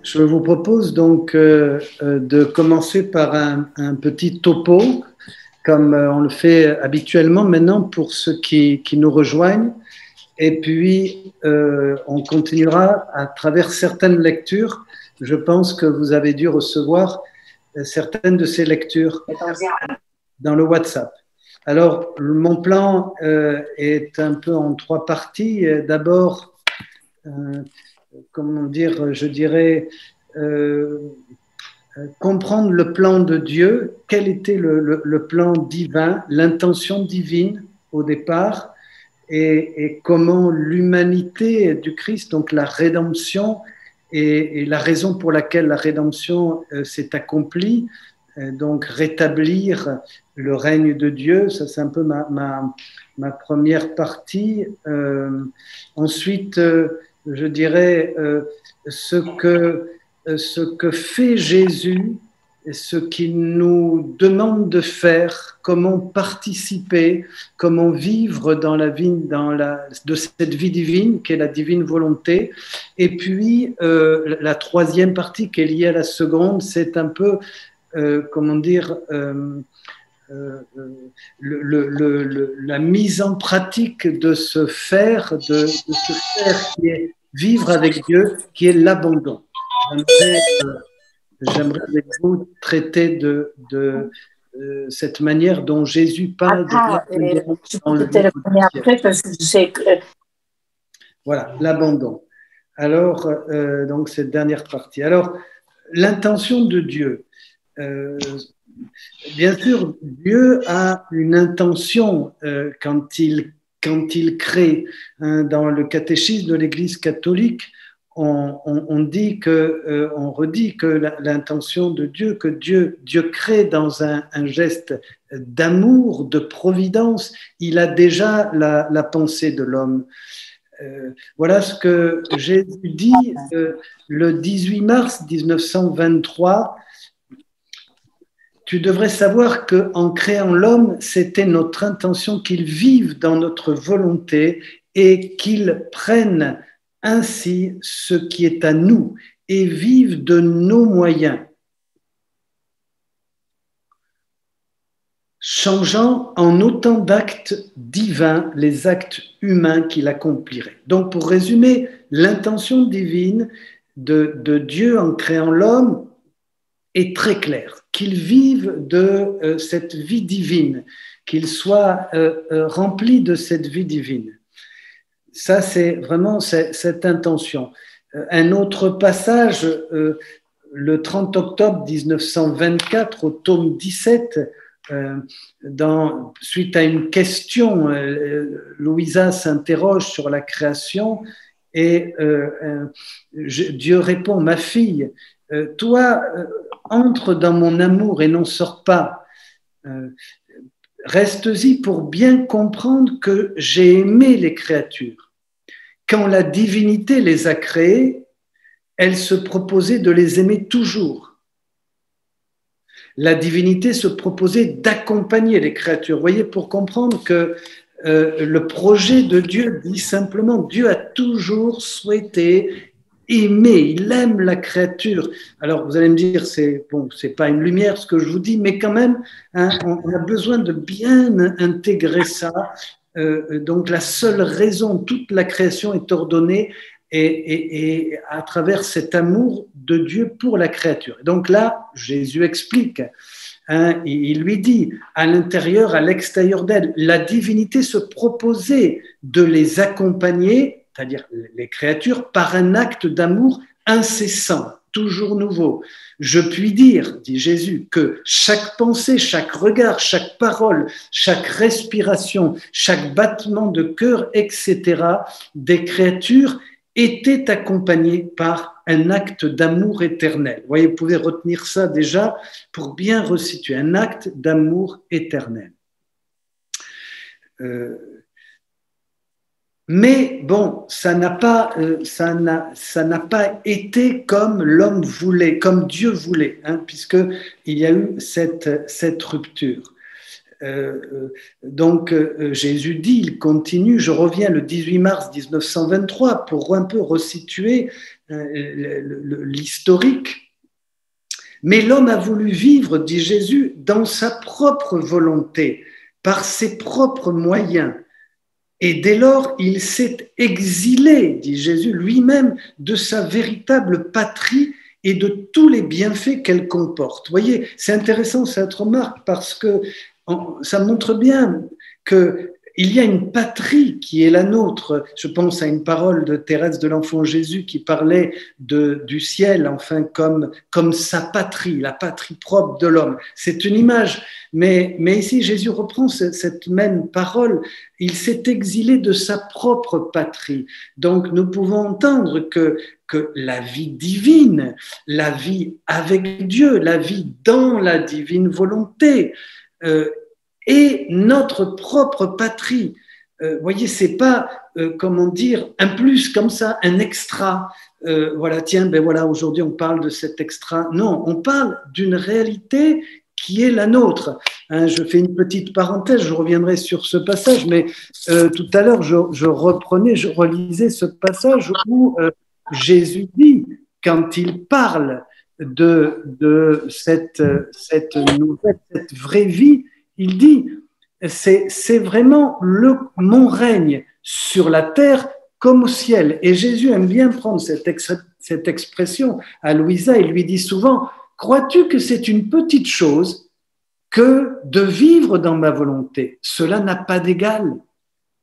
Je vous propose donc de commencer par un petit topo, comme on le fait habituellement maintenant pour ceux qui nous rejoignent. Et puis, on continuera à travers certaines lectures. Je pense que vous avez dû recevoir certaines de ces lectures dans le WhatsApp. Alors, mon plan est un peu en trois parties. D'abord, comment dire, je dirais, comprendre le plan de Dieu, quel était le plan divin, l'intention divine au départ, et comment l'humanité du Christ, donc la rédemption, et la raison pour laquelle la rédemption s'est accomplie, donc rétablir le règne de Dieu, ça c'est un peu ma première partie. Ensuite, je dirais ce que fait Jésus, ce qu'il nous demande de faire, comment participer, comment vivre dans la vie, de cette vie divine qui est la divine volonté. Et puis la troisième partie qui est liée à la seconde, c'est un peu comment dire la mise en pratique de ce faire, de ce faire qui est vivre avec Dieu, qui est l'abandon. J'aimerais avec vous traiter de cette manière dont Jésus parle de l'abandon dans le livre du ciel. Voilà, l'abandon. Alors, donc cette dernière partie. Alors, l'intention de Dieu. Bien sûr, Dieu a une intention quand il crée. Dans le catéchisme de l'Église catholique, on dit que, on redit que l'intention de Dieu, que Dieu crée dans un geste d'amour, de providence, il a déjà la pensée de l'homme. Voilà ce que Jésus dit le 18 mars 1923. Tu devrais savoir qu'en créant l'homme, c'était notre intention qu'il vive dans notre volonté et qu'il prenne ainsi ce qui est à nous et vive de nos moyens, changeant en autant d'actes divins les actes humains qu'il accomplirait. Donc, pour résumer, l'intention divine de Dieu en créant l'homme est très claire, qu'il vive de cette vie divine, qu'il soit rempli de cette vie divine. Ça, c'est vraiment cette intention. Un autre passage, le 30 octobre 1924, au tome 17, suite à une question, Louisa s'interroge sur la création et Dieu répond, ma fille, toi, entre dans mon amour et n'en sors pas. Reste-y pour bien comprendre que j'ai aimé les créatures. Quand la divinité les a créées, elle se proposait de les aimer toujours. La divinité se proposait d'accompagner les créatures. Vous voyez, pour comprendre que le projet de Dieu dit simplement, Dieu a toujours souhaité aimer, il aime la créature. Alors vous allez me dire, c'est pas une lumière ce que je vous dis, mais quand même, on a besoin de bien intégrer ça. Donc la seule raison, toute la création est ordonnée et à travers cet amour de Dieu pour la créature. Donc là, Jésus explique, il lui dit, à l'intérieur, à l'extérieur d'elle, la divinité se proposait de les accompagner, c'est-à-dire les créatures, par un acte d'amour incessant, toujours nouveau. Je puis dire, dit Jésus, que chaque pensée, chaque regard, chaque parole, chaque respiration, chaque battement de cœur, etc., des créatures était accompagné par un acte d'amour éternel. Vous voyez, vous pouvez retenir ça déjà pour bien resituer, un acte d'amour éternel. Mais bon, ça n'a pas été comme l'homme voulait, comme Dieu voulait, puisqu'il y a eu cette rupture. Jésus dit, il continue, je reviens le 18 mars 1923 pour un peu resituer l'historique. Mais l'homme a voulu vivre, dit Jésus, dans sa propre volonté, par ses propres moyens. Et dès lors, il s'est exilé, dit Jésus lui-même, de sa véritable patrie et de tous les bienfaits qu'elle comporte. Vous voyez, c'est intéressant cette remarque parce que ça montre bien qu'il y a une patrie qui est la nôtre. Je pense à une parole de Thérèse de l'Enfant Jésus qui parlait du ciel, enfin comme sa patrie, la patrie propre de l'homme. C'est une image, mais ici Jésus reprend cette même parole. Il s'est exilé de sa propre patrie. Donc nous pouvons entendre que la vie divine, la vie avec Dieu, la vie dans la divine volonté, et notre propre patrie. Voyez, c'est pas, comment dire, un plus comme ça, un extra. Voilà, tiens, ben voilà, aujourd'hui on parle de cet extra. Non, on parle d'une réalité qui est la nôtre. Hein, je fais une petite parenthèse, je reviendrai sur ce passage, mais tout à l'heure, je relisais ce passage où Jésus dit, quand il parle de cette nouvelle, cette vraie vie, il dit, c'est vraiment mon règne sur la terre comme au ciel. Et Jésus aime bien prendre cette expression à Louisa. Il lui dit souvent, crois-tu que c'est une petite chose que de vivre dans ma volonté? Cela n'a pas d'égal.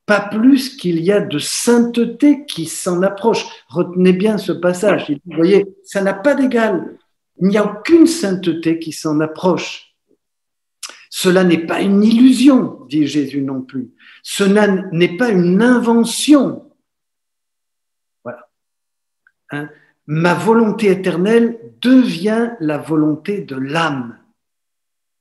Pas plus qu'il y a de sainteté qui s'en approche. Retenez bien ce passage. Vous voyez, ça n'a pas d'égal. Il n'y a aucune sainteté qui s'en approche. Cela n'est pas une illusion, dit Jésus non plus. Cela n'est pas une invention. Voilà. Hein? Ma volonté éternelle devient la volonté de l'âme.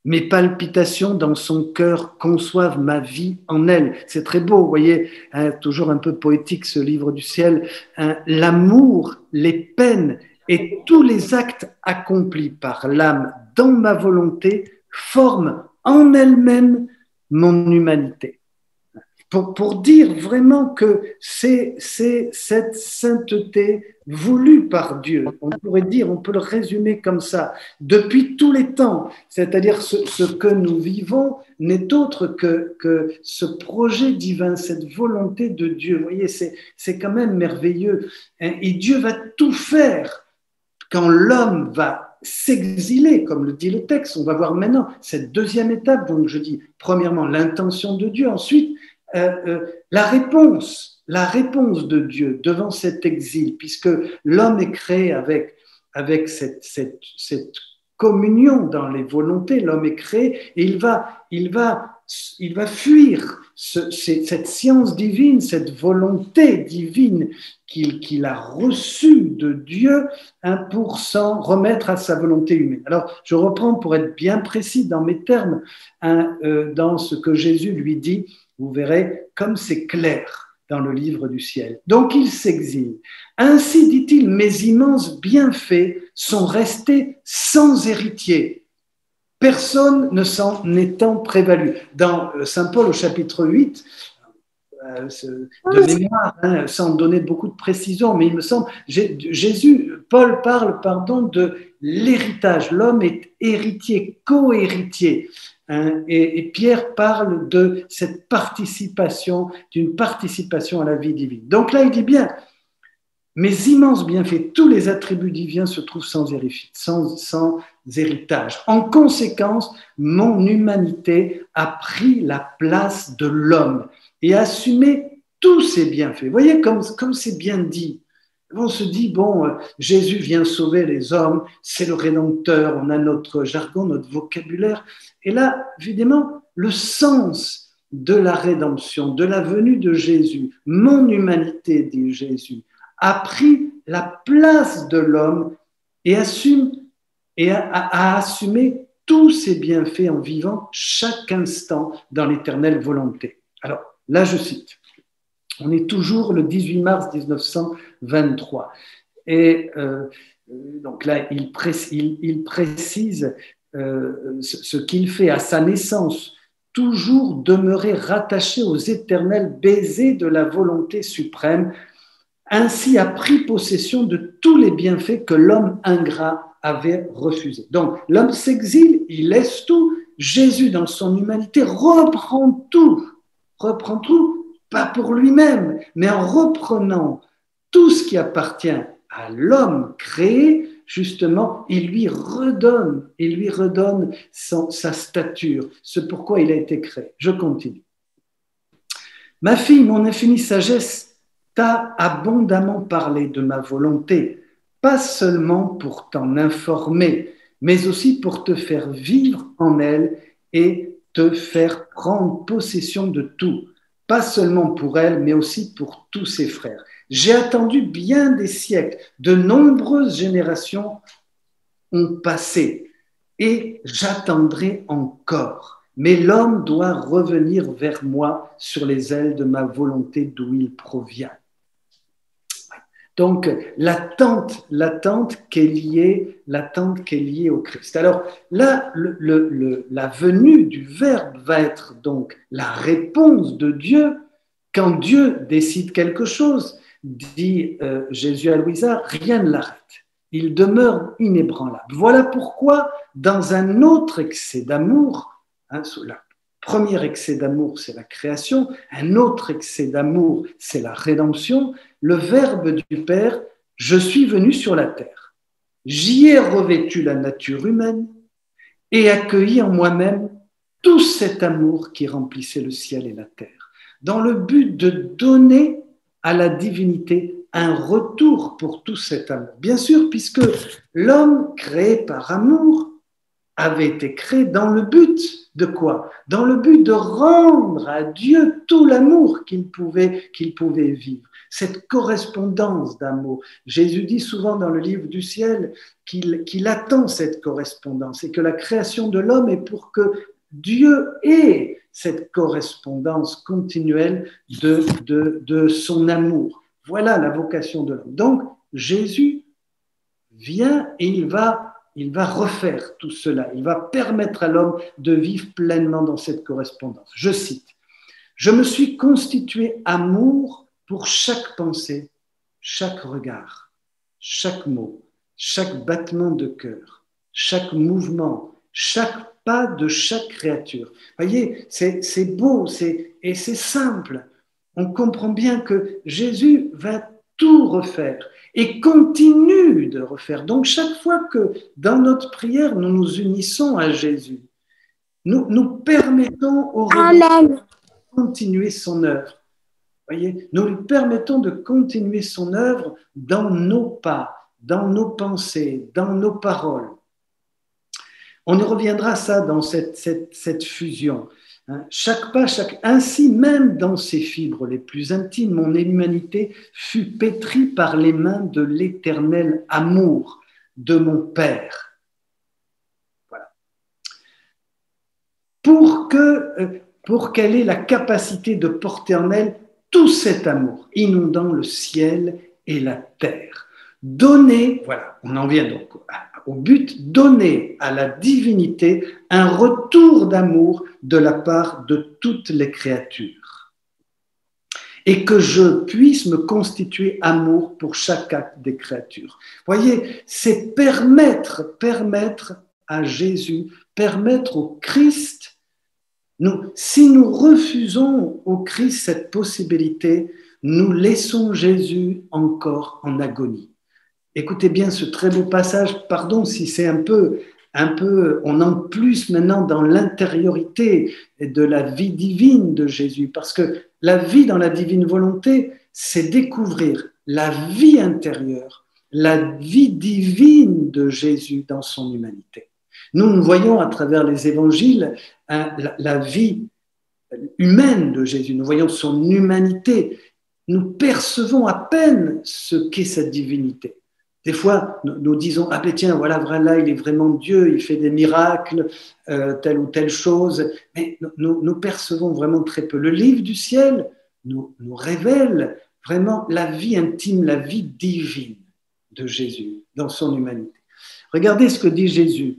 Mes palpitations dans son cœur conçoivent ma vie en elle. C'est très beau, vous voyez, hein, toujours un peu poétique ce livre du ciel. Hein, l'amour, les peines et tous les actes accomplis par l'âme dans ma volonté forment en elle-même mon humanité. Pour dire vraiment que c'est cette sainteté voulue par Dieu. On pourrait dire, on peut le résumer comme ça, depuis tous les temps. C'est-à-dire ce que nous vivons n'est autre que ce projet divin, cette volonté de Dieu. Vous voyez, c'est quand même merveilleux. Et Dieu va tout faire quand l'homme va s'exiler, comme le dit le texte. On va voir maintenant cette deuxième étape. Donc je dis, premièrement, l'intention de Dieu. Ensuite, la réponse de Dieu devant cet exil, puisque l'homme est créé avec cette communion dans les volontés, l'homme est créé et il va fuir cette science divine, cette volonté divine qu'il a reçue de Dieu, pour s'en remettre à sa volonté humaine. Alors, je reprends pour être bien précis dans mes termes, dans ce que Jésus lui dit. Vous verrez comme c'est clair dans le livre du ciel. Donc il s'exile. Ainsi, dit-il, mes immenses bienfaits sont restés sans héritier, personne ne s'en étant prévalu. Dans Saint Paul au chapitre 8, de mémoire, hein, sans donner beaucoup de précision, mais il me semble, Paul parle, de l'héritage. L'homme est héritier, co-héritier. Hein, et Pierre parle de cette participation, d'une participation à la vie divine. Donc là, il dit bien, mes immenses bienfaits, tous les attributs divins se trouvent sans héritage. En conséquence, mon humanité a pris la place de l'homme et a assumé tous ses bienfaits. Vous voyez comme c'est bien dit. On se dit, bon, Jésus vient sauver les hommes, c'est le Rédempteur, on a notre jargon, notre vocabulaire. Et là, évidemment, le sens de la rédemption, de la venue de Jésus, mon humanité, dit Jésus, a pris la place de l'homme et a assumé tous ses bienfaits en vivant chaque instant dans l'éternelle volonté. Alors, là, je cite. On est toujours le 18 mars 1923. Et donc là, il précise ce qu'il fait à sa naissance toujours demeurer rattaché aux éternels baisers de la volonté suprême, ainsi a pris possession de tous les bienfaits que l'homme ingrat avait refusés. Donc, l'homme s'exile, il laisse tout. Jésus, dans son humanité, reprend tout, pas pour lui-même, mais en reprenant tout ce qui appartient à l'homme créé, justement, il lui redonne sa stature, ce pourquoi il a été créé. Je continue. Ma fille, mon infinie sagesse t'a abondamment parlé de ma volonté, pas seulement pour t'en informer, mais aussi pour te faire vivre en elle et te faire prendre possession de tout, pas seulement pour elle, mais aussi pour tous ses frères. J'ai attendu bien des siècles, de nombreuses générations ont passé, et j'attendrai encore. Mais l'homme doit revenir vers moi sur les ailes de ma volonté d'où il provient. Donc, l'attente qui est liée au Christ. Alors là, la venue du Verbe va être donc la réponse de Dieu. Quand Dieu décide quelque chose, dit Jésus à Louisa, rien ne l'arrête. Il demeure inébranlable. Voilà pourquoi, dans un autre excès d'amour, le premier excès d'amour, c'est la création, un autre excès d'amour, c'est la rédemption, le Verbe du Père, je suis venu sur la terre. J'y ai revêtu la nature humaine et accueilli en moi-même tout cet amour qui remplissait le ciel et la terre, dans le but de donner à la divinité un retour pour tout cet amour. Bien sûr, puisque l'homme créé par amour avait été créé dans le but de quoi? Dans le but de rendre à Dieu tout l'amour qu'il pouvait vivre. Cette correspondance d'amour. Jésus dit souvent dans le livre du ciel qu'il attend cette correspondance et que la création de l'homme est pour que Dieu ait cette correspondance continuelle de son amour. Voilà la vocation de l'homme. Donc, Jésus vient et il va refaire tout cela. Il va permettre à l'homme de vivre pleinement dans cette correspondance. Je cite, « Je me suis constitué amour pour chaque pensée, chaque regard, chaque mot, chaque battement de cœur, chaque mouvement, chaque pas de chaque créature. » Voyez, c'est beau et c'est simple. On comprend bien que Jésus va tout refaire et continue de refaire. Donc, chaque fois que dans notre prière, nous nous unissons à Jésus, nous permettons au Rédempteur de continuer son œuvre. Voyez, nous lui permettons de continuer son œuvre dans nos pas, dans nos pensées, dans nos paroles. On y reviendra ça dans cette fusion. Chaque pas, ainsi même dans ses fibres les plus intimes, mon humanité fut pétrie par les mains de l'éternel amour de mon Père. Voilà. Pour qu'elle ait la capacité de porter en elle tout cet amour, inondant le ciel et la terre. Donner, voilà, on en vient donc au but, donner à la divinité un retour d'amour de la part de toutes les créatures. Et que je puisse me constituer amour pour chaque acte des créatures. Voyez, c'est permettre à Jésus, permettre au Christ. Si nous refusons au Christ cette possibilité, nous laissons Jésus encore en agonie. Écoutez bien ce très beau passage, pardon si c'est un peu, on entre plus maintenant dans l'intériorité de la vie divine de Jésus, parce que la vie dans la divine volonté, c'est découvrir la vie intérieure, la vie divine de Jésus dans son humanité. Nous voyons à travers les évangiles la vie humaine de Jésus, nous voyons son humanité, nous percevons à peine ce qu'est cette divinité. Des fois, nous disons, ah ben tiens, voilà, là, il est vraiment Dieu, il fait des miracles, telle ou telle chose, mais nous percevons vraiment très peu. Le livre du ciel nous révèle vraiment la vie intime, la vie divine de Jésus dans son humanité. Regardez ce que dit Jésus.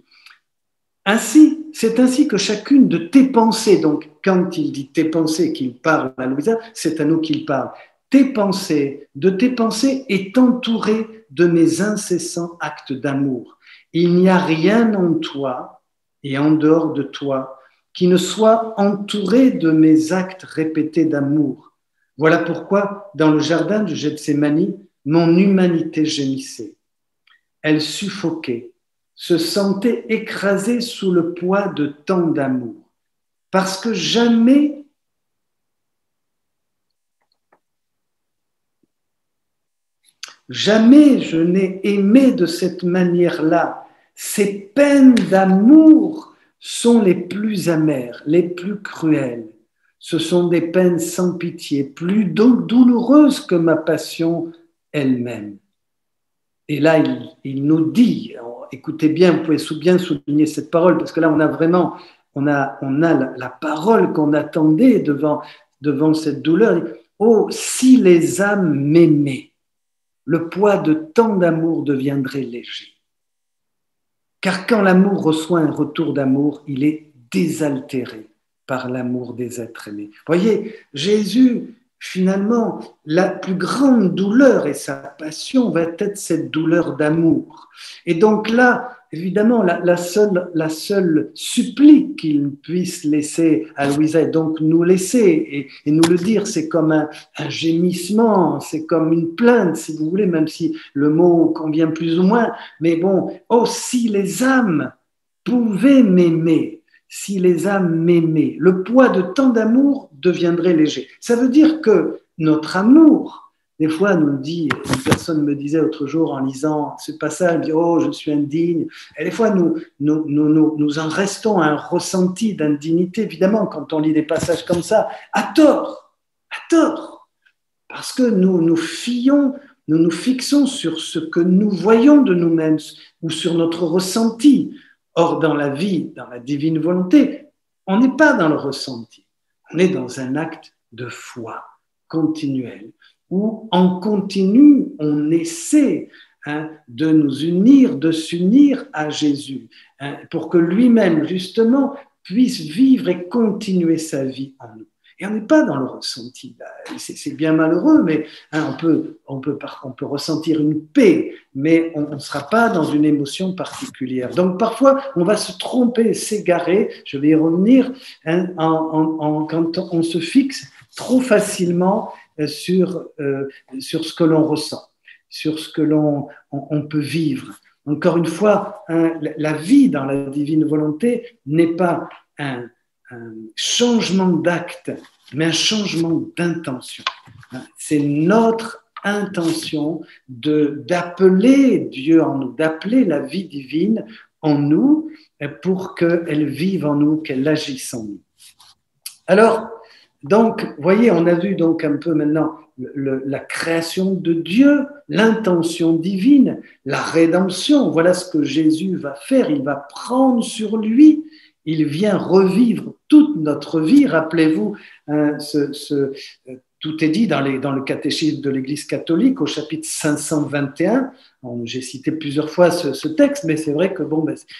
Ainsi, c'est ainsi que chacune de tes pensées, donc quand il dit tes pensées qu'il parle à Louisa, c'est à nous qu'il parle. De tes pensées est entourée de mes incessants actes d'amour. Il n'y a rien en toi et en dehors de toi qui ne soit entouré de mes actes répétés d'amour. Voilà pourquoi, dans le jardin du Gethsémani, mon humanité gémissait. Elle suffoquait, se sentait écrasée sous le poids de tant d'amour. Parce que jamais je n'ai aimé de cette manière-là. Ces peines d'amour sont les plus amères, les plus cruelles. Ce sont des peines sans pitié, plus douloureuses que ma passion elle-même. Et là, il nous dit, écoutez bien, vous pouvez bien souligner cette parole, parce que là, on a vraiment, on a la parole qu'on attendait devant cette douleur. Oh, si les âmes m'aimaient, le poids de tant d'amour deviendrait léger. Car quand l'amour reçoit un retour d'amour, il est désaltéré par l'amour des êtres aimés. Vous voyez, Jésus, finalement, la plus grande douleur et sa passion va être cette douleur d'amour. Et donc là, évidemment, la seule supplique qu'il puisse laisser à Louisa, et donc nous laisser et nous le dire, c'est comme un gémissement, c'est comme une plainte, si vous voulez, même si le mot convient plus ou moins. Mais bon, oh, si les âmes pouvaient m'aimer, si les âmes m'aimaient, le poids de tant d'amour deviendrait léger. Ça veut dire que notre amour, des fois, nous le dit, une personne me disait l'autre jour en lisant ce passage, elle me dit, oh, je suis indigne. Et des fois, nous en restons à un ressenti d'indignité, évidemment, quand on lit des passages comme ça, à tort, parce que nous nous fixons sur ce que nous voyons de nous-mêmes ou sur notre ressenti. Or, dans la vie, dans la divine volonté, on n'est pas dans le ressenti, on est dans un acte de foi continuel, où en continu, on essaie de nous unir, de s'unir à Jésus, pour que lui-même, justement, puisse vivre et continuer sa vie en nous. Et on n'est pas dans le ressenti. C'est bien malheureux, mais on peut ressentir une paix, mais on ne sera pas dans une émotion particulière. Donc parfois, on va se tromper, s'égarer, je vais y revenir, quand on se fixe trop facilement sur ce que l'on ressent, sur ce que on peut vivre. Encore une fois, la vie dans la divine volonté n'est pas un changement d'acte, mais un changement d'intention. C'est notre intention d'appeler Dieu en nous, d'appeler la vie divine en nous pour qu'elle vive en nous, qu'elle agisse en nous. Alors, donc, voyez, on a vu donc un peu maintenant la création de Dieu, l'intention divine, la rédemption. Voilà ce que Jésus va faire. Il va prendre sur lui, il vient revivre toute notre vie. Rappelez-vous, tout est dit dans le catéchisme de l'Église catholique au chapitre 521. J'ai cité plusieurs fois ce texte, mais c'est vrai que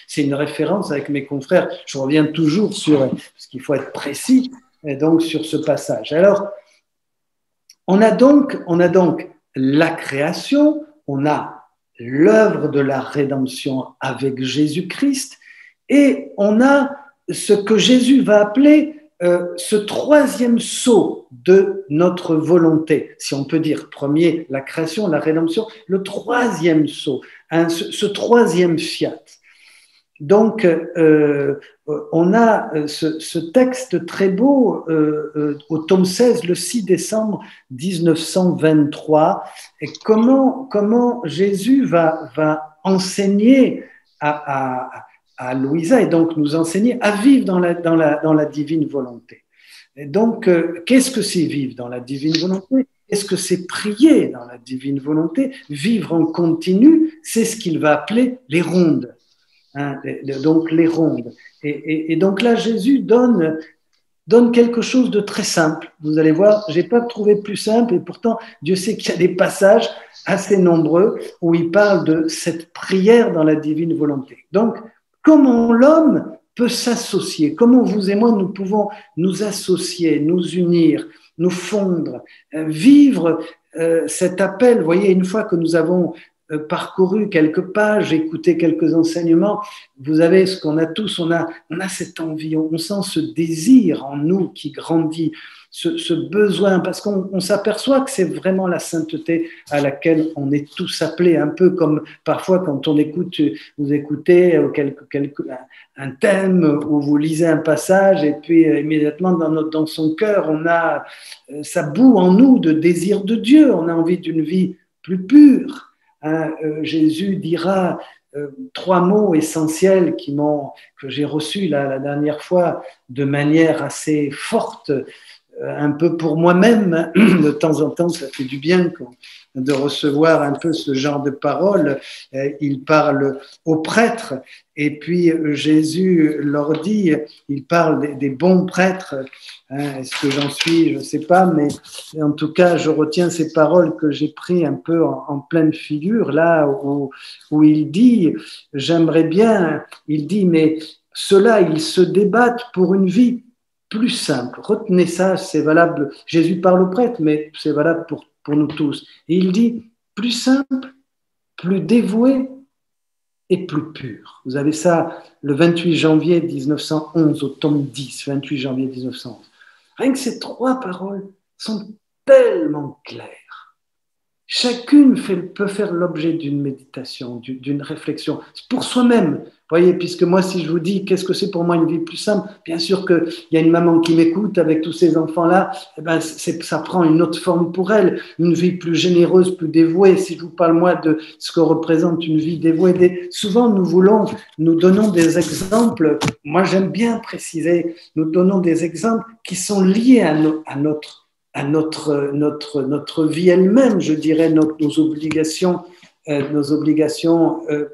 c'est une référence avec mes confrères. Je reviens toujours parce qu'il faut être précis, et donc sur ce passage. Alors, on a donc la création, on a l'œuvre de la rédemption avec Jésus-Christ, et on a ce que Jésus va appeler ce troisième saut de notre volonté, si on peut dire. Premier, la création, la rédemption, le troisième saut, ce troisième fiat. Donc, on a ce texte très beau au tome 16, le 6 décembre 1923, et comment Jésus va enseigner à Louisa, et donc nous enseigner à vivre dans la divine volonté. Et donc, qu'est-ce que c'est vivre dans la divine volonté? Qu'est-ce que c'est prier dans la divine volonté? Vivre en continu, c'est ce qu'il va appeler les rondes. Donc les rondes. Et donc là, Jésus donne quelque chose de très simple. Vous allez voir, je n'ai pas trouvé plus simple, et pourtant, Dieu sait qu'il y a des passages assez nombreux où il parle de cette prière dans la divine volonté. Donc, comment l'homme peut s'associer, comment vous et moi nous pouvons nous associer, nous unir, nous fondre, vivre cet appel. Vous voyez, une fois que nous avons parcouru quelques pages, écouté quelques enseignements, vous avez ce qu'on a tous, on a cette envie, on sent ce désir en nous qui grandit, ce besoin, parce qu'on s'aperçoit que c'est vraiment la sainteté à laquelle on est tous appelés, un peu comme parfois quand on écoute, vous écoutez un thème ou vous lisez un passage et puis immédiatement dans son cœur, on a, ça bout en nous de désir de Dieu, on a envie d'une vie plus pure. Jésus dira 3 mots essentiels que j'ai reçus la dernière fois de manière assez forte, un peu pour moi-même. De temps en temps, ça fait du bien de recevoir un peu ce genre de paroles. Il parle aux prêtres et puis Jésus leur dit, il parle des bons prêtres. Est-ce que j'en suis? Je ne sais pas, mais en tout cas, je retiens ces paroles que j'ai prises un peu en pleine figure, là où il dit, j'aimerais bien, il dit, mais ceux-là, ils se débattent pour une vie plus simple. Retenez ça, c'est valable. Jésus parle aux prêtres, mais c'est valable pour nous tous. Et il dit, plus simple, plus dévoué et plus pur. Vous avez ça le 28 janvier 1911, au tome 10, 28 janvier 1911. Rien que ces 3 paroles sont tellement claires. Chacune peut faire l'objet d'une méditation, d'une réflexion, pour soi-même. Vous voyez, puisque moi, si je vous dis qu'est-ce que c'est pour moi une vie plus simple, bien sûr qu'il y a une maman qui m'écoute avec tous ces enfants-là, eh ben, ça prend une autre forme pour elle, une vie plus généreuse, plus dévouée. Si je vous parle, moi, de ce que représente une vie dévouée, souvent nous donnons des exemples, moi j'aime bien préciser, nous donnons des exemples qui sont liés à notre vie elle-même, je dirais, nos obligations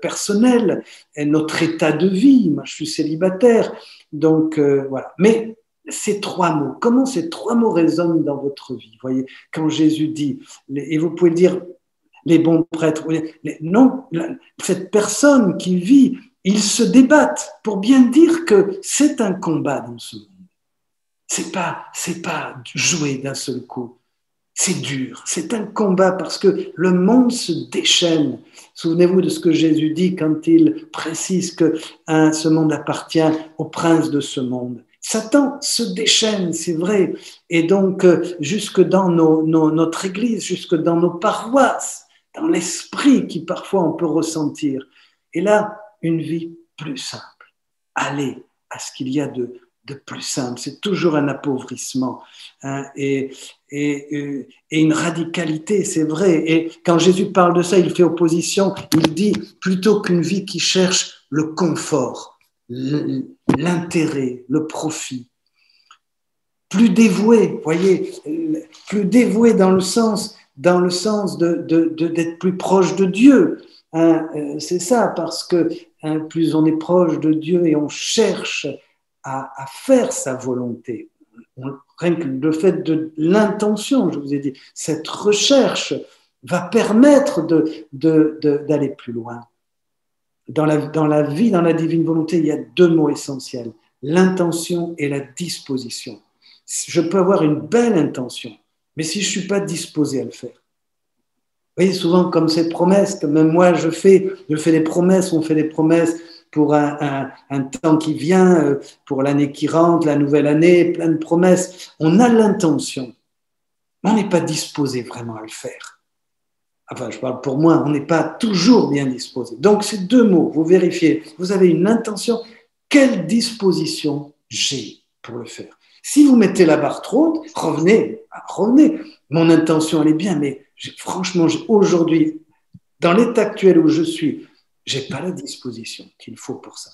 personnelles, et notre état de vie. Moi, je suis célibataire, donc voilà. Mais ces 3 mots, comment ces 3 mots résonnent dans votre vie? Vous voyez, quand Jésus dit, et vous pouvez dire les bons prêtres, non, cette personne qui vit, ils se débattent pour bien dire que c'est un combat dans ce monde. C'est pas joué d'un seul coup. C'est dur, c'est un combat parce que le monde se déchaîne. Souvenez-vous de ce que Jésus dit quand il précise que ce monde appartient au prince de ce monde. Satan se déchaîne, c'est vrai. Et donc, jusque dans notre église, jusque dans nos paroisses, dans l'esprit qui parfois on peut ressentir. Et là, une vie plus simple. Allez à ce qu'il y a de plus simple. C'est toujours un appauvrissement et une radicalité, c'est vrai. Et quand Jésus parle de ça, il fait opposition. Il dit, plutôt qu'une vie qui cherche le confort, l'intérêt, le profit, plus dévoué, voyez, plus dévoué dans le sens d'être plus proche de Dieu. C'est ça, parce que plus on est proche de Dieu et on cherche à faire sa volonté. Rien que le fait de l'intention, je vous ai dit, cette recherche va permettre d'aller plus loin. Dans la vie, dans la divine volonté, il y a 2 mots essentiels, l'intention et la disposition. Je peux avoir une belle intention, mais si je ne suis pas disposé à le faire. Vous voyez, souvent comme ces promesses, que même moi je fais des promesses, on fait des promesses pour un temps qui vient, pour l'année qui rentre, la nouvelle année, plein de promesses. On a l'intention, mais on n'est pas disposé vraiment à le faire. Enfin, je parle pour moi, on n'est pas toujours bien disposé. Donc, ces 2 mots, vous vérifiez, vous avez une intention, quelle disposition j'ai pour le faire? Si vous mettez la barre trop haute, revenez. Mon intention, elle est bien, mais franchement, aujourd'hui, dans l'état actuel où je suis, je n'ai pas la disposition qu'il faut pour ça.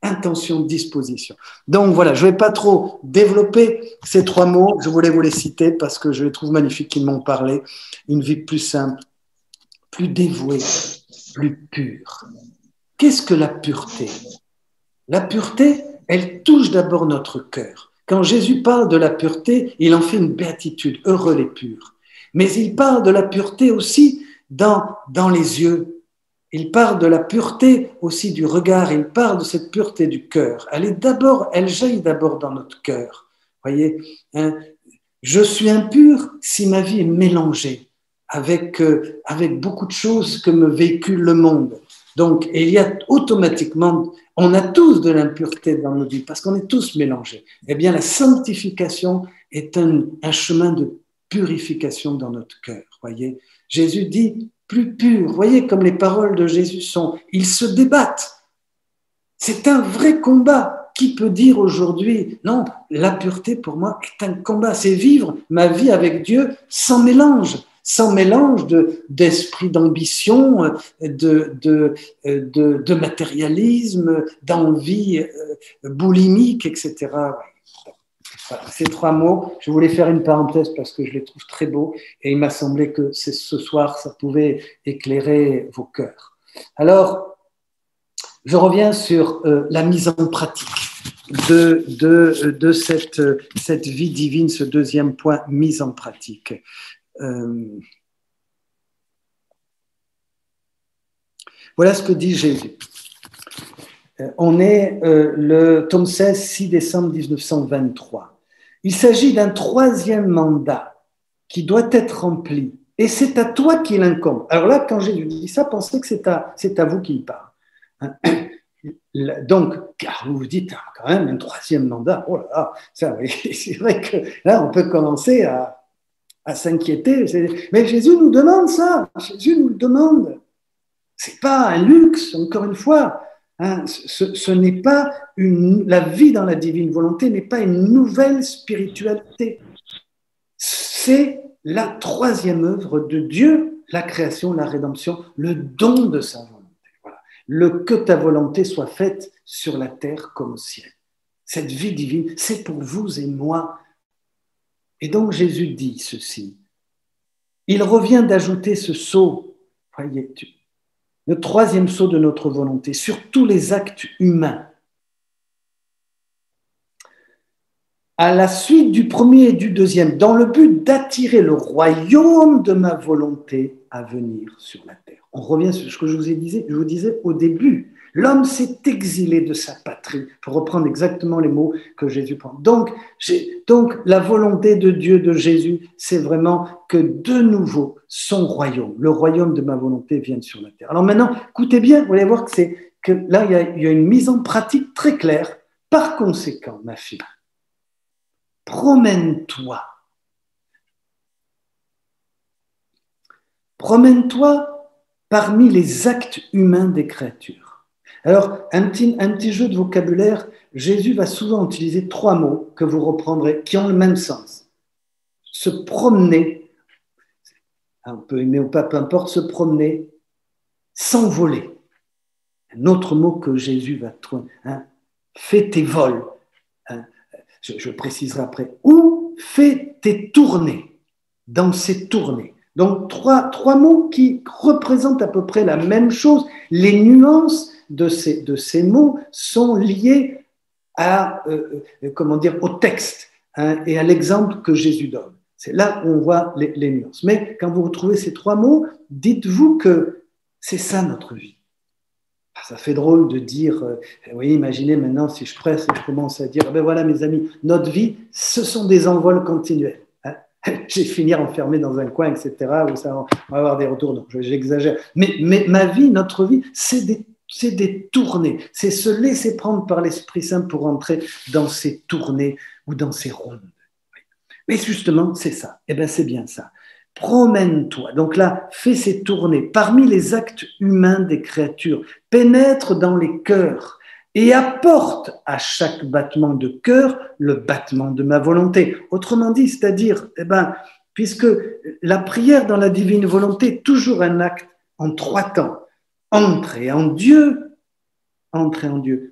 Intention, disposition. Donc voilà, je ne vais pas trop développer ces 3 mots, je voulais vous les citer parce que je les trouve magnifiques, qu'ils m'ont parlé. Une vie plus simple, plus dévouée, plus pure. Qu'est-ce que la pureté? La pureté, elle touche d'abord notre cœur. Quand Jésus parle de la pureté, il en fait une béatitude, heureux les purs. Mais il parle de la pureté aussi dans les yeux. il parle de la pureté aussi du regard, il parle de cette pureté du cœur. Elle jaillit d'abord dans notre cœur. Voyez, hein, je suis impur si ma vie est mélangée avec beaucoup de choses que me véhicule le monde. Donc, il y a automatiquement, on a tous de l'impureté dans nos vies parce qu'on est tous mélangés. Eh bien, la sanctification est un chemin de purification dans notre cœur. Voyez, Jésus dit plus pur. Voyez comme les paroles de Jésus sont. Ils se débattent. C'est un vrai combat. Qui peut dire aujourd'hui, non, la pureté pour moi est un combat, c'est vivre ma vie avec Dieu sans mélange d'esprit d'ambition, de matérialisme, d'envie boulimique, etc. Voilà, ces 3 mots, je voulais faire une parenthèse parce que je les trouve très beaux et il m'a semblé que ce soir, ça pouvait éclairer vos cœurs. Alors, je reviens sur la mise en pratique de cette vie divine, ce deuxième point, mise en pratique. Voilà ce que dit Jésus. On est le tome 16, 6 décembre 1923. Il s'agit d'un 3e mandat qui doit être rempli et c'est à toi qu'il incombe. Alors là, quand Jésus dit ça, pensez que c'est à vous qu'il parle. Donc, car vous vous dites, quand même, un 3e mandat, oh là là, ça, c'est vrai que là, on peut commencer à s'inquiéter. Mais Jésus nous demande ça, Jésus nous le demande. C'est pas un luxe, encore une fois. Hein, ce n'est pas la vie dans la divine volonté n'est pas une nouvelle spiritualité. C'est la 3e œuvre de Dieu, la création, la rédemption, le don de sa volonté. Que ta volonté soit faite sur la terre comme au ciel. Cette vie divine, c'est pour vous et moi. Et donc Jésus dit ceci. Il revient d'ajouter ce sceau, voyez, le 3e sceau de notre volonté, sur tous les actes humains. À la suite du 1er et du 2e, dans le but d'attirer le royaume de ma volonté à venir sur la terre. On revient sur ce que je vous disais au début. L'homme s'est exilé de sa patrie, pour reprendre exactement les mots que Jésus prend. Donc la volonté de Dieu, de Jésus, c'est vraiment que de nouveau, son royaume, le royaume de ma volonté vienne sur la terre. Alors maintenant, écoutez bien, vous allez voir que là, il y a une mise en pratique très claire. Par conséquent, ma fille, promène-toi. Promène-toi parmi les actes humains des créatures. Alors, un petit jeu de vocabulaire, Jésus va souvent utiliser 3 mots que vous reprendrez, qui ont le même sens. Se promener, on peut aimer ou pas, peu importe, se promener, s'envoler. Un autre mot que Jésus va trouver, fais tes vols. Je préciserai après. Ou fais tes tournées, dans ces tournées. Donc, trois mots qui représentent à peu près la même chose. Les nuances de ces mots sont liées au texte et à l'exemple que Jésus donne. C'est là où on voit les nuances. Mais quand vous retrouvez ces 3 mots, dites-vous que c'est ça notre vie. Ça fait drôle de dire, oui, imaginez maintenant si je presse et je commence à dire, ben voilà mes amis, notre vie, ce sont des envols continuels. Je vais finir enfermé dans un coin, etc., où on va avoir des retours. Donc, j'exagère. Mais ma vie, notre vie, c'est des tournées. C'est se laisser prendre par l'Esprit Saint pour entrer dans ces tournées ou dans ces rondes. Mais justement, c'est ça. Eh bien, c'est bien ça. Promène-toi. Donc là, fais ces tournées parmi les actes humains des créatures. Pénètre dans les cœurs et apporte à chaque battement de cœur le battement de ma volonté. Autrement dit, c'est-à-dire, puisque la prière dans la divine volonté est toujours un acte en 3 temps. Entrer en Dieu,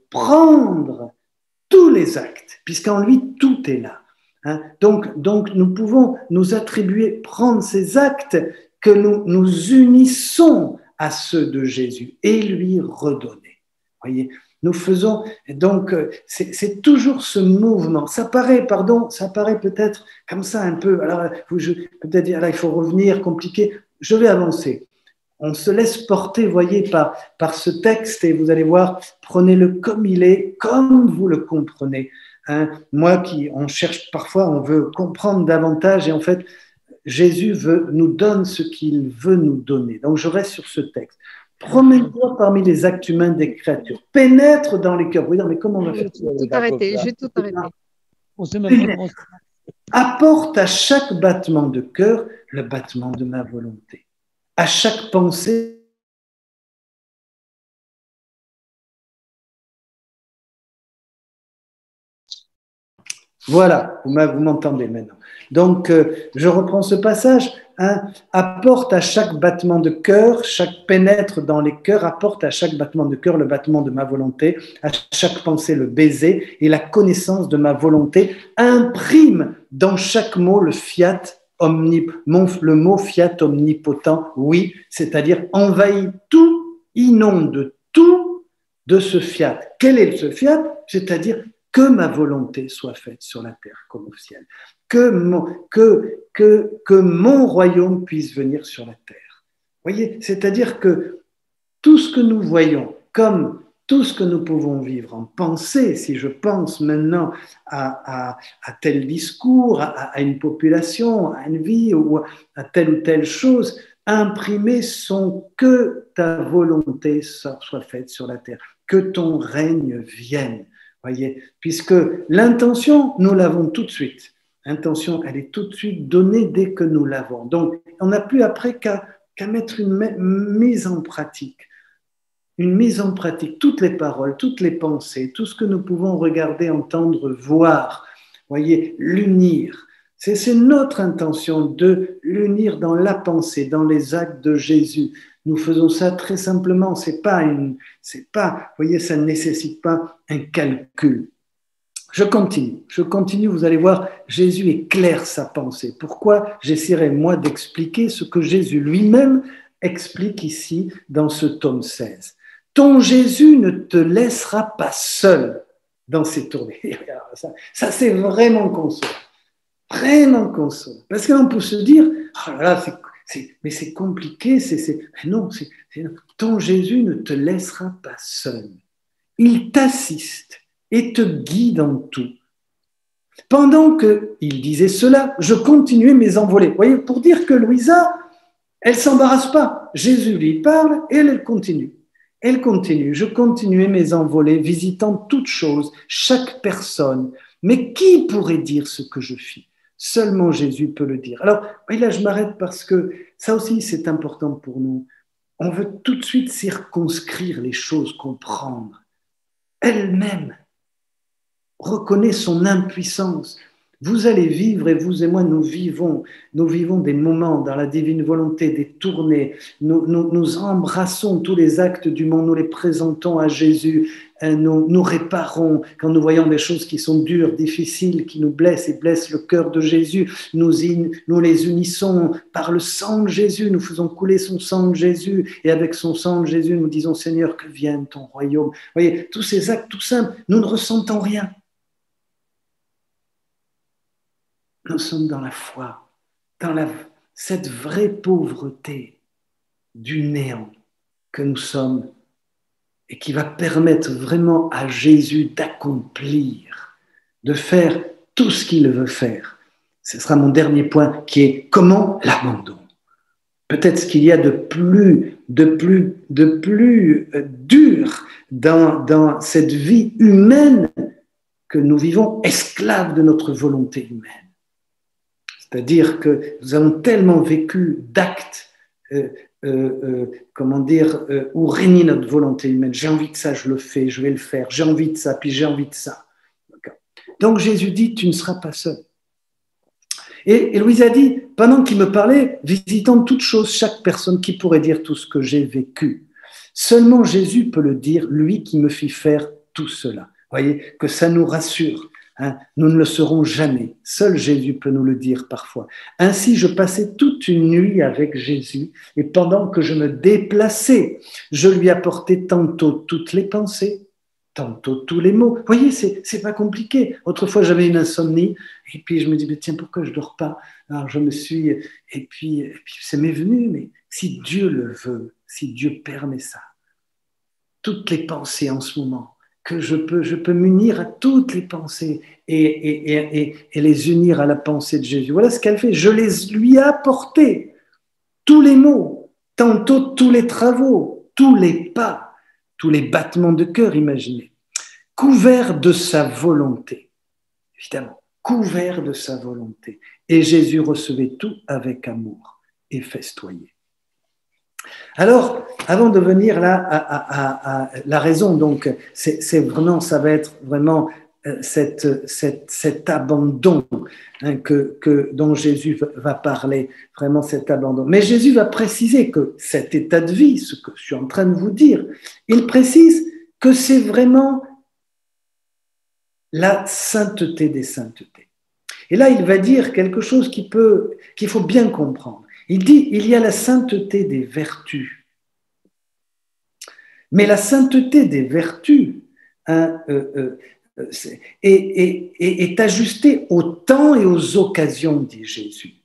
prendre tous les actes, puisqu'en lui, tout est là. Donc, nous pouvons nous attribuer, prendre ces actes que nous unissons à ceux de Jésus et lui redonner. Voyez, nous faisons, donc, c'est toujours ce mouvement. Ça paraît peut-être comme ça un peu, alors peut-être dire, là, il faut revenir, compliqué. Je vais avancer. On se laisse porter, voyez, par ce texte et vous allez voir, prenez-le comme il est, comme vous le comprenez. Hein. On cherche parfois, on veut comprendre davantage et en fait, Jésus nous donne ce qu'il veut nous donner. Donc, je reste sur ce texte. Promène-toi parmi les actes humains des créatures. Pénètre dans les cœurs. Oui, non, mais comment on va faire? Je vais tout arrêter. On sait même pas comment... Apporte à chaque battement de cœur le battement de ma volonté. À chaque pensée, voilà, vous m'entendez maintenant. Donc, je reprends ce passage. Hein, apporte à chaque battement de cœur, chaque pénètre dans les cœurs, apporte à chaque battement de cœur le battement de ma volonté, à chaque pensée le baiser et la connaissance de ma volonté. Imprime dans chaque mot le fiat le mot fiat omnipotent, oui, c'est-à-dire envahit tout, inonde tout de ce fiat. Quel est ce fiat? C'est-à-dire que ma volonté soit faite sur la terre comme au ciel. Que mon royaume puisse venir sur la terre. Voyez, c'est-à-dire que tout ce que nous voyons comme tout ce que nous pouvons vivre en pensée, si je pense maintenant à tel discours, à une population, à une vie ou à telle ou telle chose, imprimés sont que ta volonté soit faite sur la terre, que ton règne vienne. Voyez, puisque l'intention, nous l'avons tout de suite. L'intention, elle est tout de suite donnée dès que nous l'avons. Donc, on n'a plus après qu'à mettre une mise en pratique. Une mise en pratique, toutes les paroles, toutes les pensées, tout ce que nous pouvons regarder, entendre, voir, voyez, l'unir. C'est notre intention de l'unir dans la pensée, dans les actes de Jésus. Nous faisons ça très simplement, voyez, ça ne nécessite pas un calcul. Je continue, vous allez voir, Jésus éclaire sa pensée. Pourquoi? J'essaierai, moi, d'expliquer ce que Jésus lui-même explique ici dans ce tome 16. Ton Jésus ne te laissera pas seul dans ses tournées. Ça c'est vraiment consolant. Vraiment consolant. Parce qu'on peut se dire, oh là là, mais c'est compliqué, mais non, ton Jésus ne te laissera pas seul. Il t'assiste et te guide en tout. Pendant qu'il disait cela, je continuais mes envolées. Vous voyez, pour dire que Louisa, elle ne s'embarrasse pas. Jésus lui parle et elle continue. Elle continue, je continuais mes envolées, visitant toutes choses, chaque personne. Mais qui pourrait dire ce que je fis? Seulement Jésus peut le dire. Alors, oui, là, je m'arrête parce que ça aussi, c'est important pour nous. On veut tout de suite circonscrire les choses, comprendre. Elle-même reconnaît son impuissance. Vous allez vivre, et vous et moi, nous vivons des moments dans la divine volonté, des tournées. Nous embrassons tous les actes du monde, nous les présentons à Jésus, nous réparons quand nous voyons des choses qui sont dures, difficiles, qui nous blessent et blessent le cœur de Jésus. Nous les unissons par le sang de Jésus, nous faisons couler son sang de Jésus, et avec son sang de Jésus, nous disons, Seigneur, que vienne ton royaume. Vous voyez, tous ces actes tout simples, nous ne ressentons rien. Nous sommes dans la foi, dans cette vraie pauvreté du néant que nous sommes et qui va permettre vraiment à Jésus d'accomplir, de faire tout ce qu'il veut faire. Ce sera mon dernier point qui est comment l'abandon. Peut-être ce qu'il y a de plus dur dans cette vie humaine que nous vivons esclaves de notre volonté humaine. C'est-à-dire que nous avons tellement vécu d'actes, où régnit notre volonté humaine. J'ai envie de ça, je le fais, je vais le faire. J'ai envie de ça, puis j'ai envie de ça. Donc Jésus dit, tu ne seras pas seul. Et Louise a dit, pendant qu'il me parlait, visitant toutes choses, chaque personne qui pourrait dire tout ce que j'ai vécu. Seulement Jésus peut le dire, lui qui me fit faire tout cela. Vous voyez, que ça nous rassure. Hein, nous ne le saurons jamais. Seul Jésus peut nous le dire parfois. Ainsi, je passais toute une nuit avec Jésus et pendant que je me déplaçais, je lui apportais tantôt toutes les pensées, tantôt tous les mots. Vous voyez, c'est pas compliqué. Autrefois, j'avais une insomnie, et puis je me dis, mais tiens, pourquoi je dors pas? Alors je me suis, et puis ça m'est venu, mais si Dieu le veut, si Dieu permet ça, toutes les pensées en ce moment, que je peux m'unir à toutes les pensées et les unir à la pensée de Jésus. Voilà ce qu'elle fait. Je les lui ai apportés, tous les mots, tantôt tous les travaux, tous les pas, tous les battements de cœur, imaginez, couverts de sa volonté, évidemment, couverts de sa volonté. Et Jésus recevait tout avec amour et festoyait. Alors, avant de venir là à la raison, donc, c'est vraiment, ça va être vraiment cet abandon dont Jésus va parler, vraiment cet abandon. Mais Jésus va préciser que cet état de vie, ce que je suis en train de vous dire, il précise que c'est vraiment la sainteté des saintetés. Et là, il va dire quelque chose qu'il faut bien comprendre. Il dit, il y a la sainteté des vertus. Mais la sainteté des vertus est ajustée au temps et aux occasions, dit Jésus.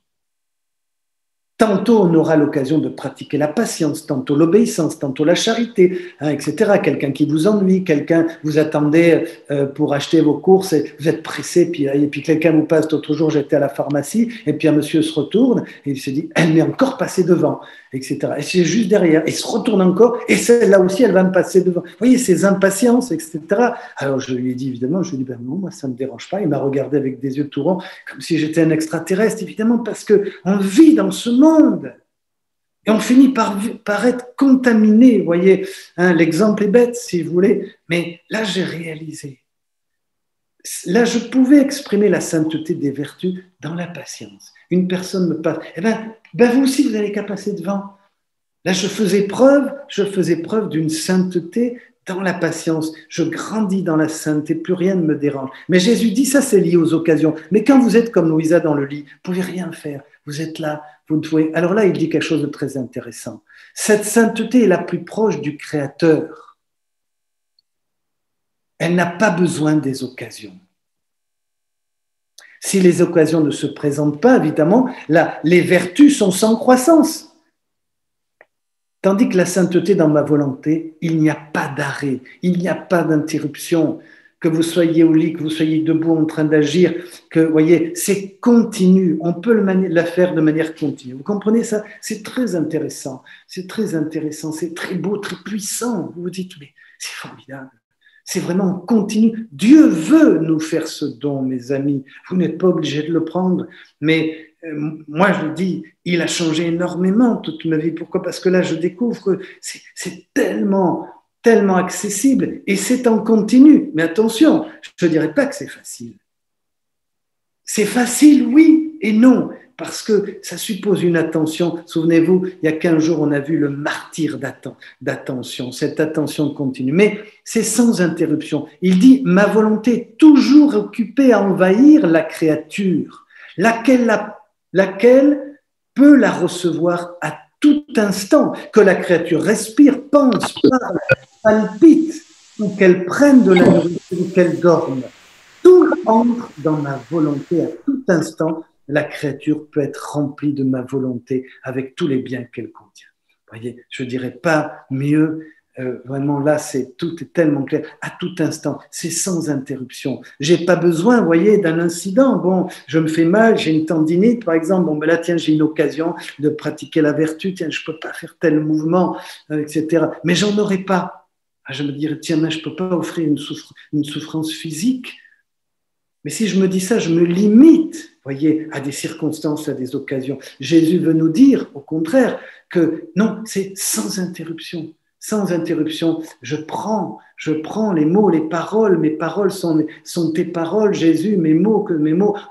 Tantôt on aura l'occasion de pratiquer la patience, tantôt l'obéissance, tantôt la charité, etc. Quelqu'un qui vous ennuie, quelqu'un, vous attendez pour acheter vos courses, et vous êtes pressé, et puis quelqu'un vous passe. L'autre jour, j'étais à la pharmacie, et puis un monsieur se retourne, et il se dit, elle m'est encore passée devant, etc. Et c'est juste derrière, et il se retourne encore, et celle-là aussi, elle va me passer devant. Vous voyez, ces impatiences, etc. Alors je lui ai dit, évidemment, je lui ai dit, ben non, moi ça ne me dérange pas. Il m'a regardé avec des yeux tout ronds, comme si j'étais un extraterrestre, évidemment, parce qu'on vit dans ce monde. Et on finit par être contaminé, vous voyez, l'exemple est bête si vous voulez, mais là j'ai réalisé, là je pouvais exprimer la sainteté des vertus dans la patience. Une personne me passe, vous aussi vous n'allez qu'à passer devant. Là je faisais preuve d'une sainteté dans la patience, je grandis dans la sainteté, plus rien ne me dérange. Mais Jésus dit, ça c'est lié aux occasions. Mais quand vous êtes comme Louisa dans le lit, vous ne pouvez rien faire, vous êtes là, vous ne pouvez... Alors là, il dit quelque chose de très intéressant. Cette sainteté est la plus proche du Créateur. Elle n'a pas besoin des occasions. Si les occasions ne se présentent pas, évidemment, là, les vertus sont sans croissance. Tandis que la sainteté dans ma volonté, il n'y a pas d'arrêt, il n'y a pas d'interruption. Que vous soyez au lit, que vous soyez debout en train d'agir, que, vous voyez, c'est continu. On peut la faire de manière continue. Vous comprenez ça? C'est très intéressant. C'est très intéressant. C'est très beau, très puissant. Vous vous dites, mais c'est formidable. C'est vraiment continu. Dieu veut nous faire ce don, mes amis. Vous n'êtes pas obligés de le prendre, mais moi, je dis, il a changé énormément toute ma vie. Pourquoi? Parce que là, je découvre que c'est tellement accessible et c'est en continu. Mais attention, je ne dirais pas que c'est facile. C'est facile, oui et non, parce que ça suppose une attention. Souvenez-vous, il y a 15 jours, on a vu le martyre d'attention, cette attention continue. Mais c'est sans interruption. Il dit, ma volonté est toujours occupée à envahir la créature, laquelle peut la recevoir à tout instant, que la créature respire, pense, parle, palpite, ou qu'elle prenne de la nourriture, ou qu'elle dorme. Tout entre dans ma volonté à tout instant. La créature peut être remplie de ma volonté avec tous les biens qu'elle contient. Vous voyez, je ne dirais pas mieux. Vraiment là, tout est tellement clair. À tout instant, c'est sans interruption. J'ai pas besoin, vous voyez, d'un incident. Bon, je me fais mal, j'ai une tendinite, par exemple. Bon, ben là, tiens, j'ai une occasion de pratiquer la vertu. Tiens, je peux pas faire tel mouvement, etc. Mais j'en aurais pas. Je me dirais, tiens, mais je peux pas offrir une souffrance physique. Mais si je me dis ça, je me limite, voyez, à des circonstances, à des occasions. Jésus veut nous dire, au contraire, que non, c'est sans interruption. Sans interruption, je prends les mots, les paroles. Mes paroles sont tes paroles, Jésus. Mes mots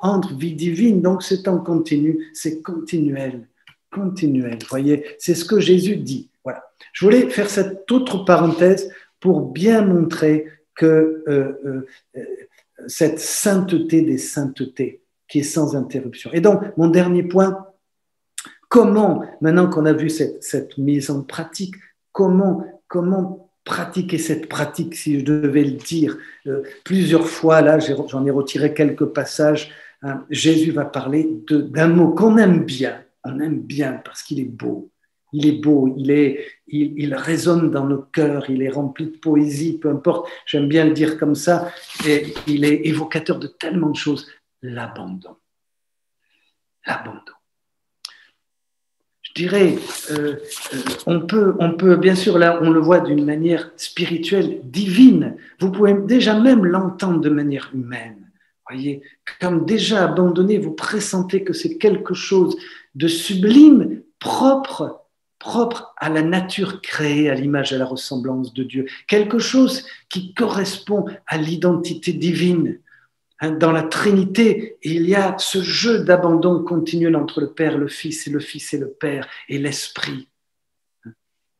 entrent vie divine. Donc c'est en continu, c'est continuel. Continuel, voyez, c'est ce que Jésus dit. Voilà. Je voulais faire cette autre parenthèse pour bien montrer que cette sainteté des saintetés qui est sans interruption. Et donc, mon dernier point, comment, maintenant qu'on a vu cette mise en pratique, comment pratiquer cette pratique, si je devais le dire, plusieurs fois, là, j'en ai retiré quelques passages, hein, Jésus va parler d'un mot qu'on aime bien. On aime bien parce qu'il est beau. Il est beau, il résonne dans nos cœurs, il est rempli de poésie, peu importe, j'aime bien le dire comme ça, et il est évocateur de tellement de choses. L'abandon. L'abandon. Je dirais, on peut, bien sûr, là, on le voit d'une manière spirituelle, divine. Vous pouvez déjà même l'entendre de manière humaine. Voyez, comme déjà abandonné, vous pressentez que c'est quelque chose de sublime, propre à la nature créée, à l'image et à la ressemblance de Dieu. Quelque chose qui correspond à l'identité divine. Dans la Trinité, il y a ce jeu d'abandon continuel entre le Père, le Fils et le Père et l'Esprit.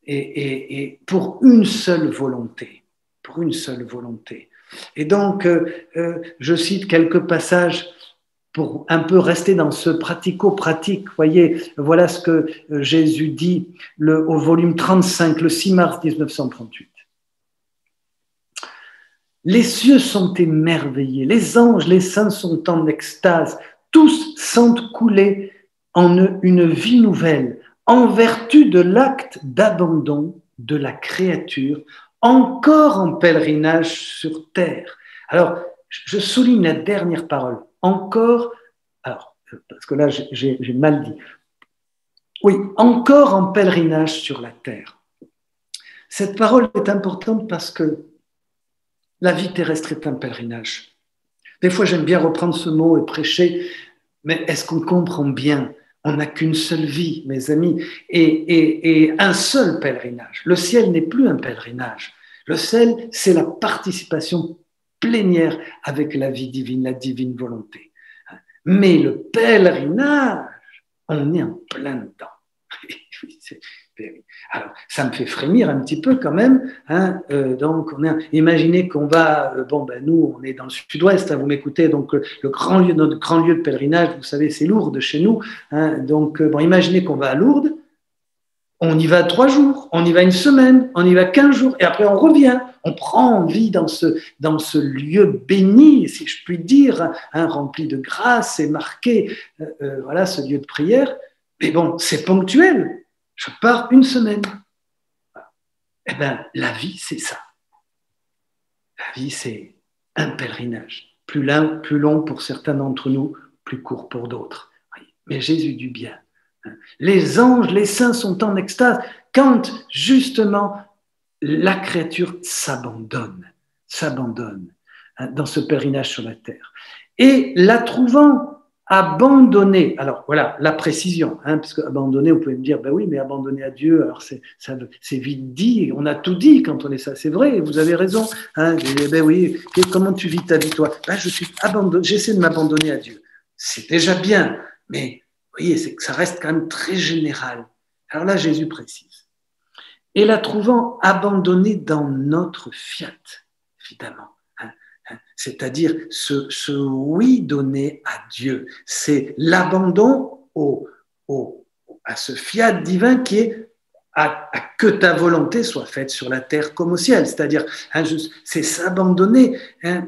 Et pour une seule volonté. Pour une seule volonté. Et donc, je cite quelques passages pour un peu rester dans ce pratico-pratique. Voyez, voilà ce que Jésus dit au volume 35, le 6 mars 1938. Les cieux sont émerveillés, les anges, les saints sont en extase, tous sentent couler en eux une vie nouvelle, en vertu de l'acte d'abandon de la créature, encore en pèlerinage sur terre. Alors, je souligne la dernière parole, encore, alors, parce que là j'ai mal dit, oui, encore en pèlerinage sur la terre. Cette parole est importante parce que la vie terrestre est un pèlerinage. Des fois, j'aime bien reprendre ce mot et prêcher, mais est-ce qu'on comprend bien? On n'a qu'une seule vie, mes amis, et un seul pèlerinage. Le ciel n'est plus un pèlerinage. Le ciel, c'est la participation plénière avec la vie divine, la divine volonté. Mais le pèlerinage, on est en plein dedans. Alors, ça me fait frémir un petit peu quand même. Hein, donc, imaginez qu'on va, nous, on est dans le sud-ouest, hein, vous m'écoutez, donc notre grand lieu de pèlerinage, vous savez, c'est Lourdes chez nous. Hein, donc, imaginez qu'on va à Lourdes, on y va 3 jours, on y va 1 semaine, on y va 15 jours, et après on revient. On prend vie dans ce lieu béni, si je puis dire, hein, rempli de grâce et marqué, voilà, ce lieu de prière. Mais bon, c'est ponctuel. Je pars 1 semaine. Eh bien, la vie, c'est ça. La vie, c'est un pèlerinage. Plus long pour certains d'entre nous, plus court pour d'autres. Mais Jésus du bien. Les anges, les saints sont en extase quand, justement, la créature s'abandonne dans ce pèlerinage sur la terre. Et la trouvant abandonner, alors voilà, la précision, hein, parce que abandonner, vous pouvez me dire, ben oui, mais abandonner à Dieu, alors c'est vite dit, on a tout dit quand on est ça, c'est vrai, vous avez raison, hein, ben oui, comment tu vis ta vie toi? Ben, j'essaie de m'abandonner à Dieu. C'est déjà bien, mais vous voyez, c'est que ça reste quand même très général. Alors là, Jésus précise. Et la trouvant abandonnée dans notre fiat, évidemment. C'est-à-dire ce oui donné à Dieu. C'est l'abandon à ce fiat divin qui est à que ta volonté soit faite sur la terre comme au ciel. C'est-à-dire, c'est s'abandonner,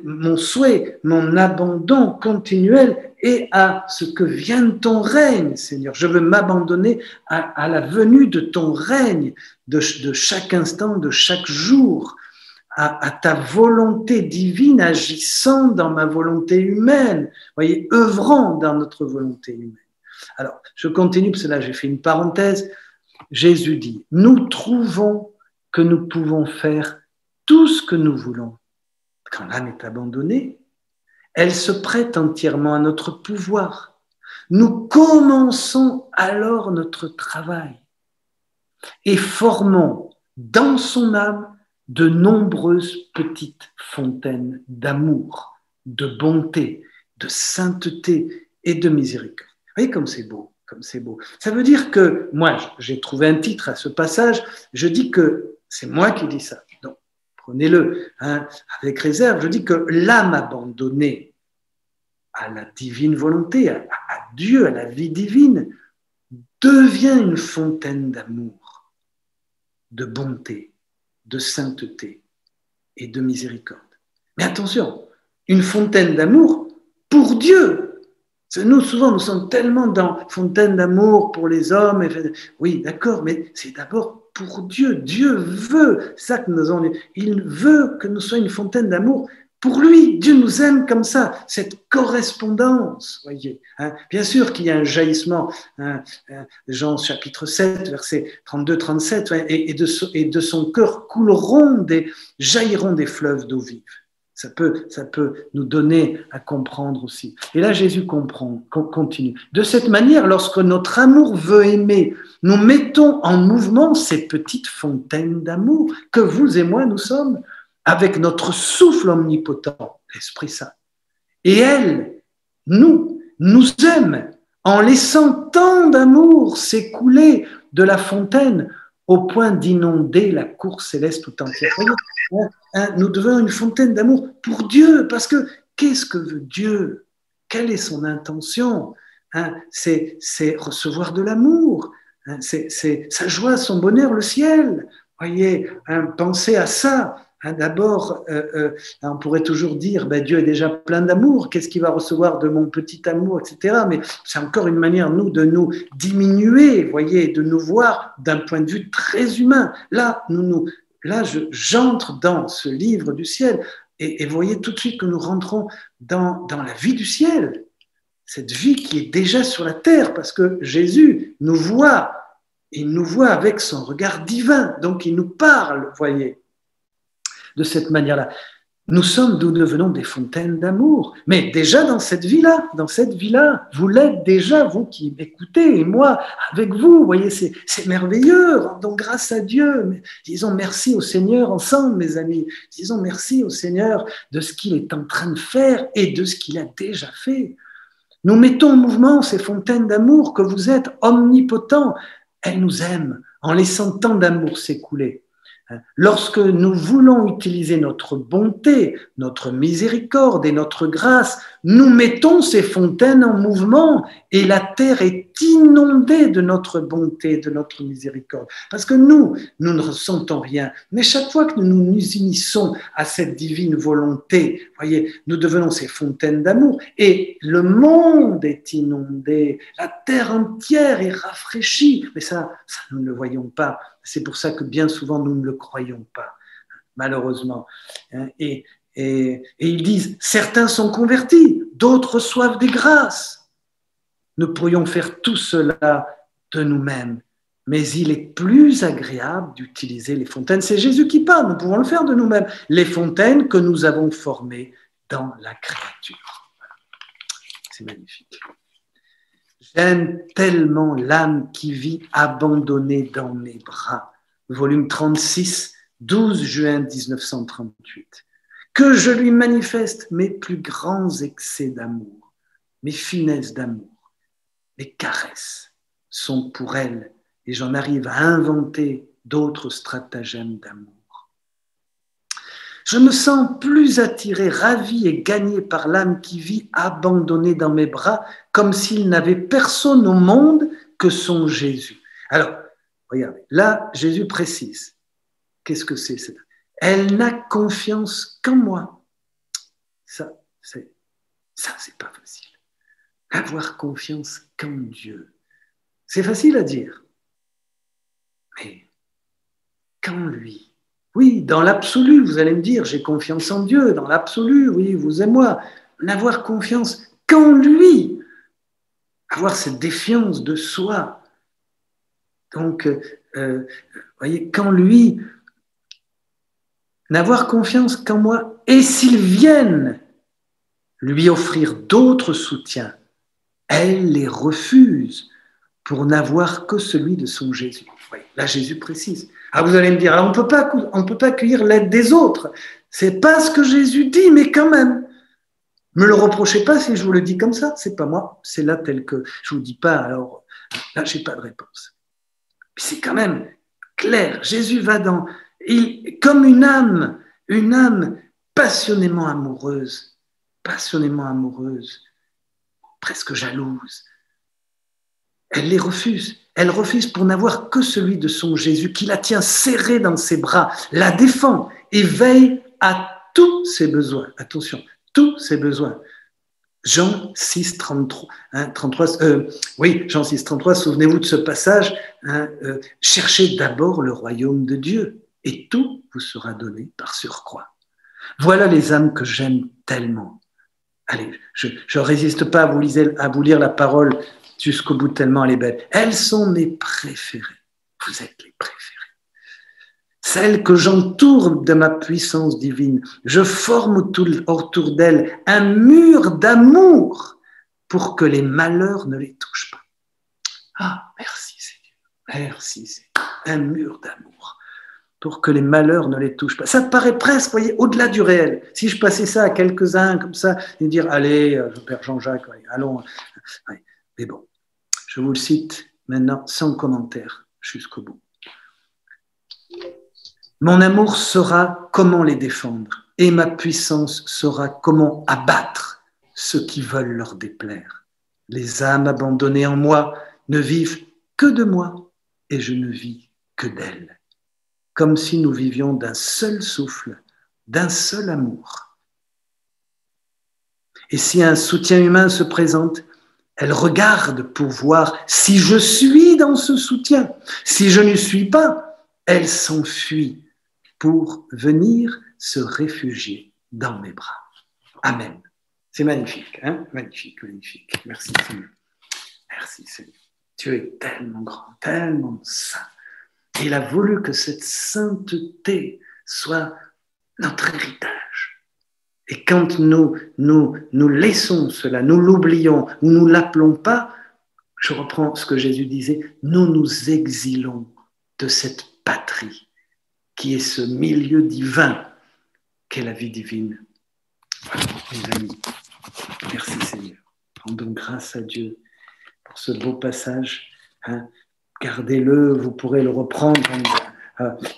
mon souhait, mon abandon continuel est à ce que vienne ton règne, Seigneur. Je veux m'abandonner à la venue de ton règne, de chaque instant, de chaque jour. À ta volonté divine agissant dans ma volonté humaine, voyez, œuvrant dans notre volonté humaine. Alors, je continue, parce que là, j'ai fait une parenthèse. Jésus dit, nous trouvons que nous pouvons faire tout ce que nous voulons. Quand l'âme est abandonnée, elle se prête entièrement à notre pouvoir. Nous commençons alors notre travail et formons dans son âme de nombreuses petites fontaines d'amour, de bonté, de sainteté et de miséricorde. Vous voyez comme c'est beau, comme c'est beau. Ça veut dire que, moi, j'ai trouvé un titre à ce passage, je dis que, c'est moi qui dis ça, donc prenez-le avec réserve, je dis que l'âme abandonnée à la divine volonté, à Dieu, à la vie divine, devient une fontaine d'amour, de bonté, de sainteté et de miséricorde. Mais attention, une fontaine d'amour pour Dieu. Nous, souvent, nous sommes tellement dans fontaine d'amour pour les hommes. Oui, d'accord, mais c'est d'abord pour Dieu. Dieu veut, c'est ça que nous avons dit. Il veut que nous soyons une fontaine d'amour pour lui. Dieu nous aime comme ça, cette correspondance, voyez. Bien sûr qu'il y a un jaillissement, Jean chapitre 7, versets 32-37, et de son cœur jailliront des fleuves d'eau vive. Ça peut nous donner à comprendre aussi. Et là, Jésus continue. De cette manière, lorsque notre amour veut aimer, nous mettons en mouvement ces petites fontaines d'amour que vous et moi, nous sommes, avec notre souffle omnipotent, l'Esprit Saint. Et elle, nous aime en laissant tant d'amour s'écouler de la fontaine au point d'inonder la cour céleste tout entière. Nous devenons une fontaine d'amour pour Dieu, parce que qu'est-ce que veut Dieu? Quelle est son intention? C'est recevoir de l'amour, c'est sa joie, son bonheur, le ciel. Voyez, pensez à ça. D'abord, on pourrait toujours dire, Dieu est déjà plein d'amour, qu'est-ce qu'il va recevoir de mon petit amour, etc. Mais c'est encore une manière, nous, de nous diminuer, voyez, de nous voir d'un point de vue très humain. Là, j'entre dans ce livre du ciel et voyez tout de suite que nous rentrons dans la vie du ciel, cette vie qui est déjà sur la terre, parce que Jésus nous voit, il nous voit avec son regard divin, donc il nous parle, voyez. De cette manière-là. Nous devenons des fontaines d'amour. Mais déjà dans cette vie-là, vous l'êtes déjà, vous qui m'écoutez, et moi, avec vous, vous voyez, c'est merveilleux. Rendons grâce à Dieu. Disons merci au Seigneur ensemble, mes amis. Disons merci au Seigneur de ce qu'il est en train de faire et de ce qu'il a déjà fait. Nous mettons en mouvement ces fontaines d'amour que vous êtes omnipotents. Elles nous aiment en laissant tant d'amour s'écouler. Lorsque nous voulons utiliser notre bonté, notre miséricorde et notre grâce, nous mettons ces fontaines en mouvement et la terre est inondée de notre bonté, de notre miséricorde. Parce que nous ne ressentons rien. Mais chaque fois que nous nous unissons à cette divine volonté, voyez, nous devenons ces fontaines d'amour et le monde est inondé, la terre entière est rafraîchie. Mais ça nous ne le voyons pas. C'est pour ça que bien souvent, nous ne le croyons pas, malheureusement. Et ils disent, certains sont convertis, d'autres reçoivent des grâces. Nous pourrions faire tout cela de nous-mêmes, mais il est plus agréable d'utiliser les fontaines. C'est Jésus qui parle, nous pouvons le faire de nous-mêmes. Les fontaines que nous avons formées dans la créature. C'est magnifique. J'aime tellement l'âme qui vit abandonnée dans mes bras. Volume 36, 12 juin 1938. Que je lui manifeste mes plus grands excès d'amour, mes finesses d'amour, mes caresses sont pour elle et j'en arrive à inventer d'autres stratagèmes d'amour. Je me sens plus attiré, ravi et gagné par l'âme qui vit abandonnée dans mes bras, comme s'il n'avait personne au monde que son Jésus. Alors, regardez, là, Jésus précise. Qu'est-ce que c'est? Elle n'a confiance qu'en moi. Ça, c'est pas facile. Avoir confiance qu'en Dieu. C'est facile à dire. Mais qu'en lui. Oui, dans l'absolu, vous allez me dire, j'ai confiance en Dieu, dans l'absolu, oui, vous et moi. N'avoir confiance qu'en lui, avoir cette défiance de soi. Donc, voyez, qu'en lui, n'avoir confiance qu'en moi, et s'ils viennent lui offrir d'autres soutiens, elle les refuse pour n'avoir que celui de son Jésus. Oui, là, Jésus précise. Ah, vous allez me dire, on ne peut pas accueillir l'aide des autres. C'est pas ce que Jésus dit, mais quand même. Me le reprochez pas si je vous le dis comme ça. C'est pas moi. C'est là tel que je vous dis pas. Alors là, j'ai pas de réponse. Mais c'est quand même clair. Jésus va comme une âme passionnément amoureuse, presque jalouse. Elle les refuse. Elle refuse pour n'avoir que celui de son Jésus, qui la tient serrée dans ses bras, la défend et veille à tous ses besoins. Attention, tous ses besoins. Jean 6, 33. Oui, Jean 6, 33, souvenez-vous de ce passage. Cherchez d'abord le royaume de Dieu et tout vous sera donné par surcroît. Voilà les âmes que j'aime tellement. Allez, je ne résiste pas à vous lire la parole jusqu'au bout tellement elle est belle. Elles sont mes préférées. Vous êtes les préférées. Celles que j'entoure de ma puissance divine. Je forme autour d'elles un mur d'amour pour que les malheurs ne les touchent pas. Ah, merci Seigneur. Merci Seigneur. Un mur d'amour pour que les malheurs ne les touchent pas. Ça paraît presque, vous voyez, au-delà du réel. Si je passais ça à quelques-uns comme ça, et dire, allez, Père Jean-Jacques, allons. Mais bon, je vous le cite maintenant sans commentaire jusqu'au bout. Mon amour saura comment les défendre et ma puissance saura comment abattre ceux qui veulent leur déplaire. Les âmes abandonnées en moi ne vivent que de moi et je ne vis que d'elles. Comme si nous vivions d'un seul souffle, d'un seul amour. Et si un soutien humain se présente, elle regarde pour voir si je suis dans ce soutien. Si je ne suis pas, elle s'enfuit pour venir se réfugier dans mes bras. Amen. C'est magnifique, hein? Magnifique, magnifique. Merci Seigneur. Merci Seigneur. Dieu est tellement grand, tellement saint. Il a voulu que cette sainteté soit notre héritage. Et quand nous laissons cela, nous l'oublions ou nous ne l'appelons pas, je reprends ce que Jésus disait, nous nous exilons de cette patrie qui est ce milieu divin qu'est la vie divine. Voilà, mes amis, merci Seigneur. Rendons grâce à Dieu pour ce beau passage. Hein. Gardez-le, vous pourrez le reprendre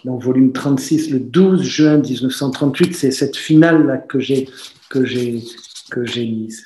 dans volume 36, le 12 juin 1938. C'est cette finale-là que j'ai mise.